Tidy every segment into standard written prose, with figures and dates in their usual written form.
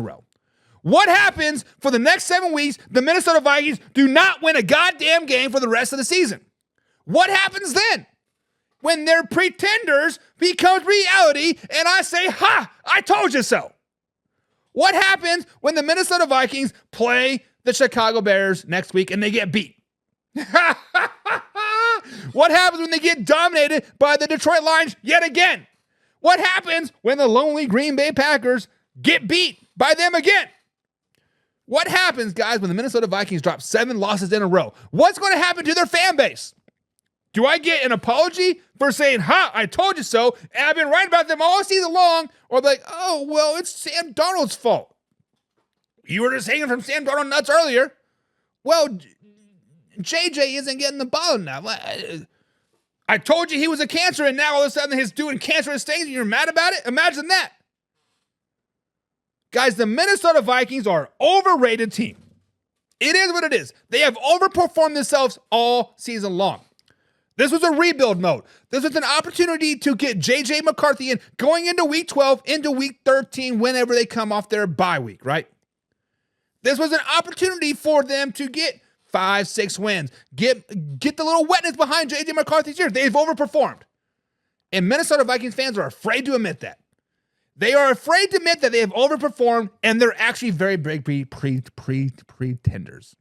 a row? What happens for the next 7 weeks? The Minnesota Vikings do not win a goddamn game for the rest of the season. What happens then? When their pretenders becomes reality and I say, ha, I told you so. What happens when the Minnesota Vikings play the Chicago Bears next week and they get beat? What happens when they get dominated by the Detroit Lions yet again? What happens when the lonely Green Bay Packers get beat by them again? What happens, guys, when the Minnesota Vikings drop 7 losses in a row? What's going to happen to their fan base? Do I get an apology for saying, ha, I told you so, and I've been right about them all season long? Or like, oh, well, it's Sam Darnold's fault. You were just hanging from Sam Darnold nuts earlier. Well, JJ isn't getting the ball enough. I told you he was a cancer, and now all of a sudden he's doing cancerous things, and you're mad about it? Imagine that. Guys, the Minnesota Vikings are an overrated team. It is what it is. They have overperformed themselves all season long. This was a rebuild mode. This was an opportunity to get J.J. McCarthy in going into week 12, into week 13, whenever they come off their bye week, right? This was an opportunity for them to get 5-6 wins. Get the little wetness behind J.J. McCarthy's ears. They've overperformed. And Minnesota Vikings fans are afraid to admit that. They are afraid to admit that they have overperformed, and they're actually very big pretenders.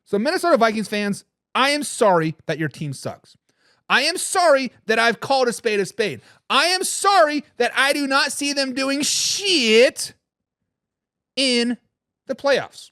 So Minnesota Vikings fans, I am sorry that your team sucks. I am sorry that I've called a spade a spade. I am sorry that I do not see them doing shit in the playoffs.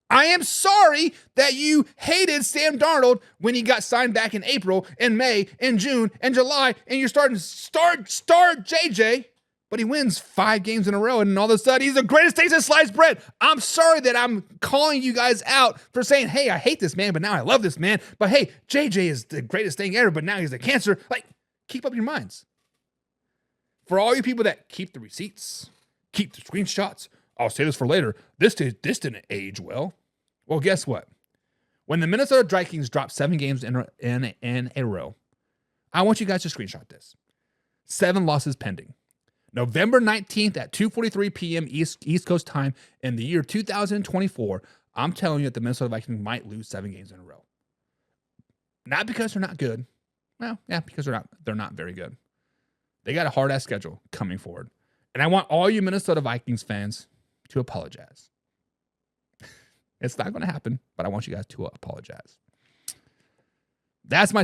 I am sorry that you hated Sam Darnold when he got signed back in April and May and June and July, and you're starting to start JJ, but he wins 5 games in a row, and all of a sudden he's the greatest taste of sliced bread. I'm sorry that I'm calling you guys out for saying, hey, I hate this man, but now I love this man. But hey, JJ is the greatest thing ever, but now he's a cancer. Like, keep up your minds. For all you people that keep the receipts, keep the screenshots, I'll say this for later, this didn't age well. Well, guess what? When the Minnesota Vikings drop 7 games in a row, I want you guys to screenshot this. 7 losses pending. November 19th at 2:43 p.m. East Coast time in the year 2024, I'm telling you that the Minnesota Vikings might lose 7 games in a row. Not because they're not good. Well, yeah, because they're not very good. They got a hard-ass schedule coming forward. And I want all you Minnesota Vikings fans to apologize. It's not going to happen, but I want you guys to apologize. That's my